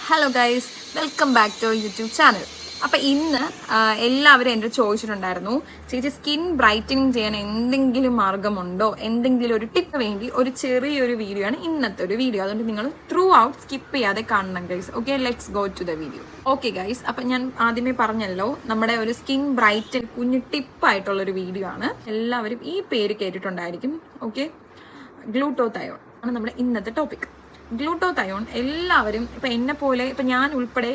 Hello guys, welcome back to YouTube channel. അപ്പം ഇന്ന് എല്ലാവരും എൻ്റെ ചോദിച്ചിട്ടുണ്ടായിരുന്നു, ചേച്ചി സ്കിൻ ബ്രൈറ്റനിങ് ചെയ്യാൻ എന്തെങ്കിലും മാർഗമുണ്ടോ, എന്തെങ്കിലും ഒരു ടിപ്പ് വേണ്ടി ഒരു ചെറിയൊരു വീഡിയോ ആണ് ഇന്നത്തെ ഒരു വീഡിയോ. അതുകൊണ്ട് നിങ്ങൾ ത്രൂ ഔട്ട് സ്കിപ്പ് ചെയ്യാതെ കാണണം guys. Okay, let's go to the video. Okay guys, അപ്പം ഞാൻ ആദ്യമേ പറഞ്ഞല്ലോ, നമ്മുടെ ഒരു സ്കിൻ ബ്രൈറ്റൻ കുഞ്ഞു ടിപ്പായിട്ടുള്ളൊരു വീഡിയോ ആണ്. എല്ലാവരും ഈ പേര് കേട്ടിട്ടുണ്ടായിരിക്കും. ഓക്കെ, ഗ്ലൂട്ടോതയോൺ ആണ് നമ്മുടെ ഇന്നത്തെ ടോപ്പിക്. ഗ്ലൂട്ടോതയോൺ എല്ലാവരും ഇപ്പം എന്നെ പോലെ, ഇപ്പം ഞാൻ ഉൾപ്പെടെ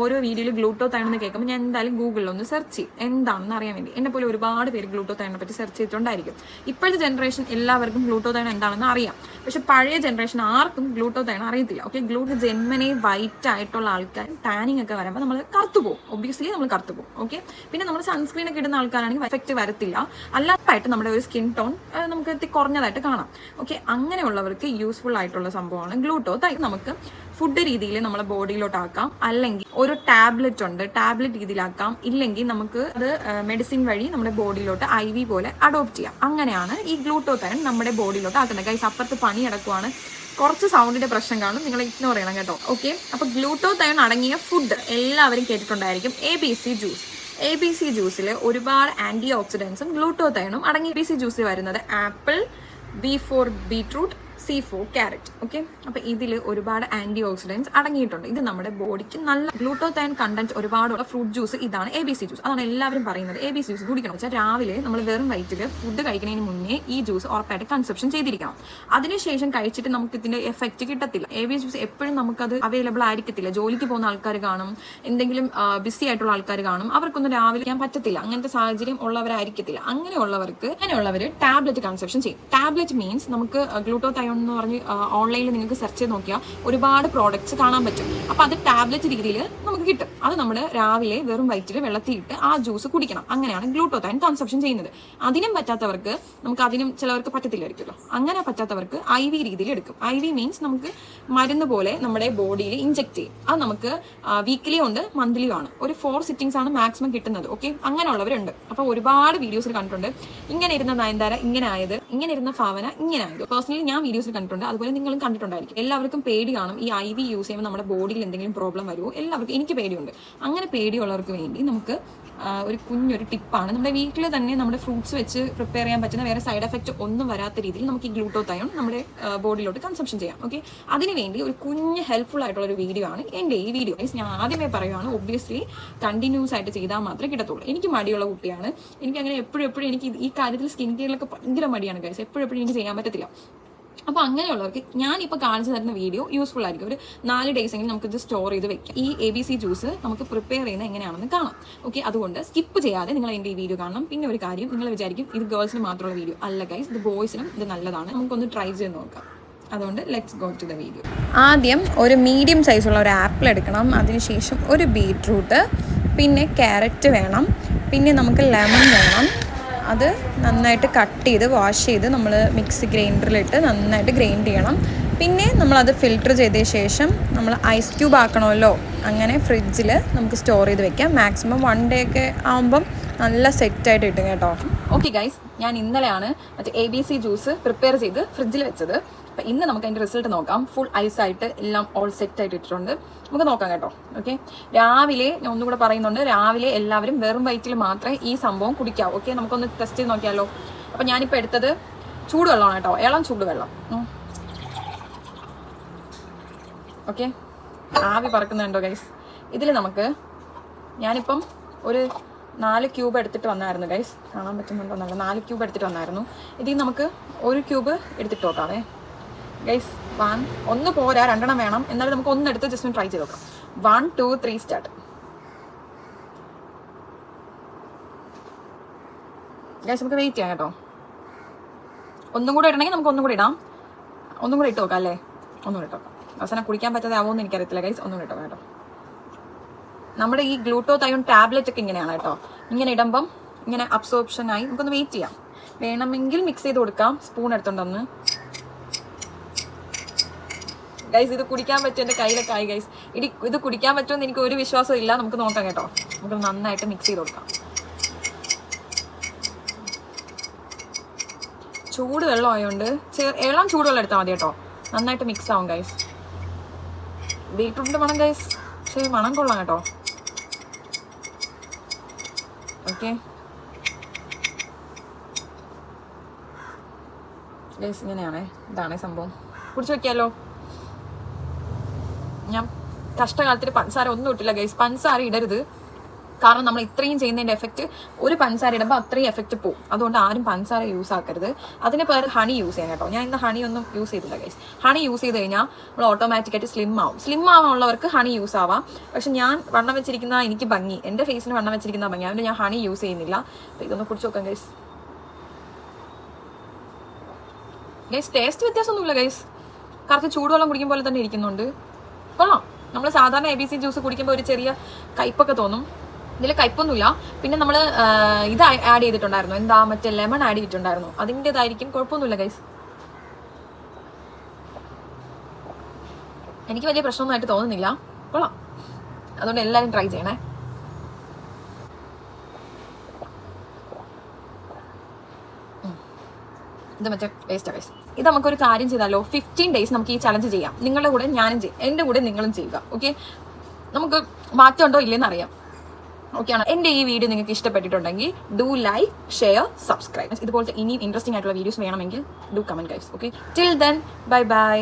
ഓരോ വീഡിയോയിൽ ഗ്ലൂട്ടോതയോൺ എന്ന് കേൾക്കുമ്പോൾ ഞാൻ എന്തായാലും ഗൂഗിളിൽ ഒന്ന് സെർച്ച് ചെയ്യും എന്താണെന്ന് അറിയാൻ വേണ്ടി. എന്നെ പോലെ ഒരുപാട് പേര് ഗ്ലൂട്ടോതയോണിനെ പറ്റി സെർച്ച് ചെയ്തിട്ടുണ്ടായിരിക്കും. ഇപ്പോഴത്തെ ജനറേഷൻ എല്ലാവർക്കും ഗ്ലൂട്ടോതയോൺ എന്താണെന്ന് അറിയാം. പക്ഷെ പഴയ ജനറേഷൻ ആർക്കും ഗ്ലൂട്ടോതയോൺ അറിയത്തില്ല. ഓക്കെ, ജന്മനെ വൈറ്റ് ആയിട്ടുള്ള ആൾക്കാർ ടാനിങ് ഒക്കെ വരുമ്പോൾ നമ്മൾ കറുത്തു പോകും. ഒബ്വിയസ്ലി നമ്മൾ കറുത്തു പോകും. ഓക്കെ, പിന്നെ നമ്മൾ സൺസ്ക്രീൻ ഒക്കെ ഇടുന്ന ആൾക്കാരാണെങ്കിൽ എഫക്റ്റ് വരത്തില്ല. അല്ലാതായിട്ട് നമ്മുടെ ഒരു സ്കിൻ ടോൺ നമുക്ക് കുറഞ്ഞതായിട്ട് കാണാം. ഓക്കെ, അങ്ങനെയുള്ളവർക്ക് യൂസ്ഫുൾ ആയിട്ടുള്ള സംഭവമാണ് ഗ്ലൂട്ടോതയോൺ. നമുക്ക് ഫുഡ് രീതിയിൽ നമ്മളെ ബോഡിയിലോട്ടാക്കാം, അല്ലെങ്കിൽ ഒരു ടാബ്ലറ്റ് ഉണ്ട്, ടാബ്ലറ്റ് രീതിയിലാക്കാം. ഇല്ലെങ്കിൽ നമുക്ക് അത് മെഡിസിൻ വഴി നമ്മുടെ ബോഡിയിലോട്ട് IV പോലെ അഡോപ്റ്റ് ചെയ്യാം. അങ്ങനെയാണ് ഈ ഗ്ലൂട്ടോതയോൺ നമ്മുടെ ബോഡിയിലോട്ട് ആക്കുന്നത്. ഗൈസ്, അപ്പുറത്ത് പണി നടക്കുവാണ്, കുറച്ച് സൗണ്ടിന്റെ പ്രശ്നം കാണും, നിങ്ങൾ ഇഗ്നോർ ചെയ്യണം കേട്ടോ. ഓക്കെ, അപ്പൊ ഗ്ലൂട്ടോതയോൺ അടങ്ങിയ ഫുഡ് എല്ലാവരും കേട്ടിട്ടുണ്ടായിരിക്കും, ABC ജ്യൂസ്. ABC ജ്യൂസിൽ ഒരുപാട് ആന്റി ഓക്സിഡൻസും ഗ്ലൂട്ടോതയോണും അടങ്ങി. ABC ജ്യൂസിൽ വരുന്നത് apple, B4 beetroot, C4 carrot. Okay, അപ്പൊ ഇതിൽ ഒരുപാട് ആന്റി ഓക്സിഡൻസ് അടങ്ങിയിട്ടുണ്ട്. ഇത് നമ്മുടെ ബോഡിക്ക് നല്ല ഗ്ലൂട്ടോതയോൺ കണ്ടന്റ് ഒരുപാടുള്ള ഫ്രൂട്ട് ജ്യൂസ് ഇതാണ് ABC ജ്യൂസ്. അതാണ് എല്ലാവരും പറയുന്നത് ABC ജ്യൂസ് കുടിക്കണം. വെച്ചാൽ രാവിലെ നമ്മൾ വെറും വയറ്റിൽ ഫുഡ് കഴിക്കുന്നതിന് മുന്നേ ഈ ജ്യൂസ് ഉറപ്പായിട്ട് കൺസപ്ഷൻ ചെയ്തിരിക്കണം. അതിനുശേഷം കഴിച്ചിട്ട് നമുക്ക് ഇതിന്റെ എഫക്റ്റ് കിട്ടത്തില്ല. ABC ജ്യൂസ് എപ്പോഴും നമുക്കത് അവൈലബിൾ ആയിരിക്കത്തില്ല. ജോലിക്ക് പോകുന്ന ആൾക്കാർ കാണും, എന്തെങ്കിലും ബിസി ആയിട്ടുള്ള ആൾക്കാർ കാണും, അവർക്കൊന്നും രാവിലെ ചെയ്യാൻ പറ്റത്തില്ല. അങ്ങനത്തെ സാഹചര്യം ഉള്ളവരായിരിക്കത്തില്ല. അങ്ങനെയുള്ളവർ ടാബ്ലറ്റ് കൺസപ്ഷൻ ചെയ്യും. ടാബ്ലറ്റ് മീൻസ് നമുക്ക് ഗ്ലൂട്ടോതയോൺ എന്ന് പറഞ്ഞ് ഓൺലൈനിൽ നിങ്ങൾക്ക് സെർച്ച് ചെയ്ത് നോക്കിയാൽ ഒരുപാട് പ്രോഡക്ട്സ് കാണാൻ പറ്റും. അപ്പോൾ അത് ടാബ്ലറ്റ് രീതിയിൽ നമുക്ക് കിട്ടും. അത് നമ്മൾ രാവിലെ വെറും വയറ്റിൽ വെള്ളത്തിയിട്ട് ആ ജ്യൂസ് കുടിക്കണം. അങ്ങനെയാണ് ഗ്ലൂട്ടോതയോൺ കൺസപ്ഷൻ ചെയ്യുന്നത്. അതിനും പറ്റാത്തവർക്ക്, അതിനും ചിലവർക്ക് പറ്റത്തില്ലായിരിക്കുമല്ലോ, അങ്ങനെ പറ്റാത്തവർക്ക് IV രീതിയിൽ എടുക്കും. IV മീൻസ് നമുക്ക് മരുന്ന് പോലെ നമ്മുടെ ബോഡിയിൽ ഇഞ്ചെക്ട് ചെയ്യും. അത് നമുക്ക് വീക്കിലി ഉണ്ട്, മന്ത്ലിയും ആണ്. ഒരു 4 സിറ്റിംഗ്സ് ആണ് മാക്സിമം കിട്ടുന്നത്. ഓക്കെ, അങ്ങനെയുള്ളവരുണ്ട്. അപ്പോൾ ഒരുപാട് വീഡിയോസിൽ കണ്ടിട്ടുണ്ട്, ഇങ്ങനെ ഇരുന്ന നയൻതാര ഇങ്ങനെ ആയത്, ഇങ്ങനെ ഇരുന്ന ഭാവന ഇങ്ങനെ ആയത്. പേഴ്സണലി ഞാൻ വീഡിയോസിൽ കണ്ടിട്ടുണ്ട്, അതുപോലെ നിങ്ങളും കണ്ടിട്ടുണ്ടായിരിക്കും. എല്ലാവർക്കും പേടി കാണും, ഈ IV യൂസ് ചെയ്യുമ്പോൾ നമ്മുടെ ബോഡിയിൽ എന്തെങ്കിലും പ്രോബ്ലം വരുമോ. എല്ലാവർക്കും, എനിക്ക് പേടിയുണ്ട്. അങ്ങനെ പേടിയുള്ളവർക്ക് വേണ്ടി നമുക്ക് ഒരു കുഞ്ഞൊരു ടിപ്പാണ്. നമ്മുടെ വീട്ടിൽ തന്നെ നമ്മുടെ ഫ്രൂട്ട്സ് വെച്ച് പ്രിപ്പയർ ചെയ്യാൻ പറ്റുന്ന, വേറെ സൈഡ് എഫക്റ്റ് ഒന്നും വരാത്ത രീതിയിൽ നമുക്ക് ഈ ഗ്ലൂട്ടോതയോൺ നമ്മുടെ ബോഡിയിലോട്ട് കൺസംഷൻ ചെയ്യാം. ഓക്കെ, അതിനുവേണ്ടി ഒരു കുഞ്ഞ് ഹെൽപ്ഫുൾ ആയിട്ടുള്ള ഒരു വീഡിയോ ആണ് എൻ്റെ ഈ വീഡിയോ. ഞാൻ ആദ്യമേ പറയുവാണ്, ഒബ്വിയസ്ലി കണ്ടിന്യൂസ് ആയിട്ട് ചെയ്താൽ മാത്രമേ കിട്ടത്തുള്ളൂ. എനിക്ക് മടിയുള്ള കുട്ടിയാണ്. എനിക്ക് അങ്ങനെ എപ്പോഴും എനിക്ക് ഈ കാര്യത്തിൽ സ്കിൻ കെയറിലൊക്കെ ഭയങ്കര മടിയാണ് ഗൈസ്. എപ്പോഴും എനിക്ക് ചെയ്യാൻ പറ്റത്തില്ല. അപ്പോൾ അങ്ങനെയുള്ളവർക്ക് ഞാനിപ്പോൾ കാണിച്ചു തരുന്ന വീഡിയോ യൂസ്ഫുൾ ആയിരിക്കും. ഒരു 4 ഡേയ്സ് എങ്കിലും നമുക്കിത് സ്റ്റോർ ചെയ്ത് വെക്കാം. ഈ ABC ജ്യൂസ് നമുക്ക് പ്രിപ്പയർ ചെയ്യുന്നത് എങ്ങനെയാണെന്ന് കാണാം. ഓക്കെ, അതുകൊണ്ട് സ്കിപ്പ് ചെയ്യാതെ നിങ്ങൾ എൻ്റെ ഈ വീഡിയോ കാണണം. പിന്നെ ഒരു കാര്യം, നിങ്ങൾ വിചാരിക്കും ഇത് ഗേൾസിന് മാത്രമുള്ള വീഡിയോ അല്ല ഗൈസ്, ഇത് ബോയ്സിനും ഇത് നല്ലതാണ്. നമുക്കൊന്ന് ട്രൈ ചെയ്ത് നോക്കാം. അതുകൊണ്ട് let's go to the video. ആദ്യം ഒരു മീഡിയം സൈസുള്ള ഒരു ആപ്പിൾ എടുക്കണം. അതിനുശേഷം ഒരു ബീട്രൂട്ട്, പിന്നെ ക്യാരറ്റ് വേണം, പിന്നെ നമുക്ക് ലെമൺ വേണം. അത് നന്നായിട്ട് കട്ട് ചെയ്ത് വാഷ് ചെയ്ത് നമ്മൾ മിക്സി ഗ്രൈൻഡറിലിട്ട് നന്നായിട്ട് ഗ്രൈൻഡ് ചെയ്യണം. പിന്നെ നമ്മളത് ഫിൽറ്റർ ചെയ്തതിന് ശേഷം നമ്മൾ ഐസ് ക്യൂബ് ആക്കണമല്ലോ, അങ്ങനെ ഫ്രിഡ്ജിൽ നമുക്ക് സ്റ്റോർ ചെയ്ത് വെക്കാം. മാക്സിമം 1 ഡേ ഒക്കെ ആകുമ്പം നല്ല സെറ്റായിട്ട് കിട്ടും കേട്ടോ. ഓക്കെ ഗൈസ്, ഞാൻ ഇന്നലെയാണ് ABC ജ്യൂസ് പ്രിപ്പയർ ചെയ്ത് ഫ്രിഡ്ജിൽ വെച്ചത്. അപ്പം ഇന്ന് നമുക്ക് അതിൻ്റെ റിസൾട്ട് നോക്കാം. ഫുൾ ഐസായിട്ട് എല്ലാം ഓൾ സെറ്റായിട്ട് ഇട്ടിട്ടുണ്ട്. നമുക്ക് നോക്കാം കേട്ടോ. ഓക്കെ, രാവിലെ ഞാൻ ഒന്നുകൂടെ പറയുന്നുണ്ട്, രാവിലെ എല്ലാവരും വെറും വയറ്റിൽ മാത്രമേ ഈ സംഭവം കുടിക്കാവൂ. ഓക്കെ, നമുക്കൊന്ന് ടെസ്റ്റ് ചെയ്ത് നോക്കിയാലോ. അപ്പം ഞാനിപ്പോൾ എടുത്തത് ചൂടുവെള്ളമാണ് കേട്ടോ, ഇളം ചൂടുവെള്ളം. ഓക്കെ, ആവി പറക്കുന്നുണ്ടോ ഗൈസ്? ഇതിൽ നമുക്ക്, ഞാനിപ്പം ഒരു 4 ക്യൂബ് എടുത്തിട്ട് വന്നായിരുന്നു ഗൈസ്. കാണാൻ പറ്റുന്നുണ്ടോ എന്നല്ല, 4 ക്യൂബ് എടുത്തിട്ട് വന്നായിരുന്നു. ഇതിൽ നമുക്ക് 1 ക്യൂബ് എടുത്തിട്ട് നോക്കാവേ ഗൈസ്. 1 പോരാ, 2 വേണം. എന്നാലും നമുക്ക് 1 എടുത്ത് ജസ്റ്റ് ഒന്ന് ട്രൈ ചെയ്ത് നോക്കാം. 1 2 3 സ്റ്റാർട്ട്. ഗൈസ്, നമുക്ക് വെയിറ്റ് ചെയ്യാം കേട്ടോ. ഒന്നും കൂടെ ഇടണമെങ്കിൽ നമുക്ക് ഒന്നും കൂടെ ഇടാം. ഒന്നും കൂടെ ഇട്ട് നോക്കാം അല്ലേ? ഒന്നും കൂടെ ഇട്ട് നോക്കാം. അവസാനം കുടിക്കാൻ പറ്റാതെ ആവുമെന്ന് എനിക്കറിയത്തില്ല ഗൈസ്. ഒന്നും കൂടെ ഇട്ടോ കേട്ടോ. നമ്മുടെ ഈ ഗ്ലൂട്ടോതയോൺ ടാബ്ലറ്റ് ഒക്കെ ഇങ്ങനെയാണ് കേട്ടോ. ഇങ്ങനെ ഇടുമ്പം ഇങ്ങനെ അബ്സോർപ്ഷനായി നമുക്കൊന്ന് വെയിറ്റ് ചെയ്യാം. വേണമെങ്കിൽ മിക്സ് ചെയ്ത് കൊടുക്കാം. സ്പൂൺ എടുത്തോണ്ടൊന്ന് ഗൈസ്. ഇത് കുടിക്കാൻ പറ്റും, എൻ്റെ കയ്യിലൊക്കെ ആയി ഗൈസ്. ഇത് കുടിക്കാൻ പറ്റുമെന്ന് എനിക്ക് ഒരു വിശ്വാസം ഇല്ല. നമുക്ക് നോക്കാം കേട്ടോ. നമുക്ക് നന്നായിട്ട് മിക്സ് ചെയ്ത് കൊടുക്കാം. ചൂടുവെള്ളം ആയതുകൊണ്ട് ഇളം ചൂടുവെള്ളം എടുത്താൽ മതി കേട്ടോ. നന്നായിട്ട് മിക്സ് ആവും ഗൈസ്. ബീട്രൂട്ടിൻ്റെ മണം ഗൈസ്, പക്ഷേ മണം കൊള്ളാം കേട്ടോ. ഓക്കെ ഗൈസ്, ഇങ്ങനെയാണേ, ഇതാണേ സംഭവം. കുടിച്ച് വെക്കാമല്ലോ. ഞാൻ കഷ്ടകാലത്തിൽ പഞ്ചസാര ഒന്നും ഇട്ടില്ല ഗൈസ്. പഞ്ചസാര ഇടരുത്, കാരണം നമ്മൾ ഇത്രയും ചെയ്യുന്നതിൻ്റെ എഫക്റ്റ് ഒരു പഞ്ചസാര ഇടുമ്പോൾ അത്രയും എഫക്റ്റ് പോകും. അതുകൊണ്ട് ആരും പഞ്ചസാര യൂസ് ആക്കരുത്. അതിന് പകരം ഹണി യൂസ് ചെയ്യാൻ കേട്ടോ. ഞാൻ ഇന്ന് ഹണി ഒന്നും യൂസ് ചെയ്തില്ല ഗൈസ്. ഹണി യൂസ് ചെയ്ത് കഴിഞ്ഞാൽ നമ്മൾ ഓട്ടോമാറ്റിക്കായിട്ട് സ്ലിം ആവും. സ്ലിം ആവാനുള്ളവർക്ക് ഹണി യൂസ് ആവാം. പക്ഷെ ഞാൻ വണ്ണം വെച്ചിരിക്കുന്ന എനിക്ക് ഭംഗി, എൻ്റെ ഫേസിന് വണ്ണം വെച്ചിരിക്കുന്ന ഭംഗി, അതുകൊണ്ട് ഞാൻ ഹണി യൂസ് ചെയ്യുന്നില്ല. അപ്പോൾ ഇതൊന്ന് കുടിച്ച് നോക്കാം ഗൈസ്. ഗൈസ് ടേസ്റ്റ് വ്യത്യാസമൊന്നുമില്ല ഗൈസ്, കറക്റ്റ് ചൂടുവെള്ളം കുടിക്കും പോലെ തന്നെ ഇരിക്കുന്നുണ്ട്. കൊള്ളാം. നമ്മൾ സാധാരണ ABC ജ്യൂസ് കുടിക്കുമ്പോൾ ഒരു ചെറിയ കയ്പ്പൊക്കെ തോന്നും, ഇതിൽ കയ്പ്പൊന്നുമില്ല. പിന്നെ നമ്മൾ ഇത് ആഡ് ചെയ്തിട്ടുണ്ടായിരുന്നു, എന്താ മറ്റേ ലെമൺ ആഡ് ചെയ്തിട്ടുണ്ടായിരുന്നു, അതിൻ്റെതായിരിക്കും. കുഴപ്പമൊന്നുമില്ല ഗൈസ്, എനിക്ക് വലിയ പ്രശ്നമൊന്നുമായിട്ട് തോന്നുന്നില്ല. കൊള്ളാം. അതുകൊണ്ട് എല്ലാവരും ട്രൈ ചെയ്യണേ. ഇത് മറ്റേ വേസ്റ്റ് ഗൈസ്. ഇത് നമുക്കൊരു കാര്യം ചെയ്താലോ, 15 days നമുക്ക് ഈ ചലഞ്ച് ചെയ്യാം. നിങ്ങളുടെ കൂടെ ഞാനും ചെയ്യും, എൻ്റെ കൂടെ നിങ്ങളും ചെയ്യുക. ഓക്കെ, നമുക്ക് മാറ്റം ഉണ്ടോ ഇല്ലെന്ന് അറിയാം. ഓക്കെ ആണ്. എൻ്റെ ഈ വീഡിയോ നിങ്ങൾക്ക് ഇഷ്ടപ്പെട്ടിട്ടുണ്ടെങ്കിൽ ഡു ലൈക്ക്, ഷെയർ, സബ്സ്ക്രൈബ്. ഇതുപോലത്തെ ഇനിയും ഇൻട്രസ്റ്റിംഗ് ആയിട്ടുള്ള വീഡിയോസ് വേണമെങ്കിൽ do comment guys. Okay, till then bye bye.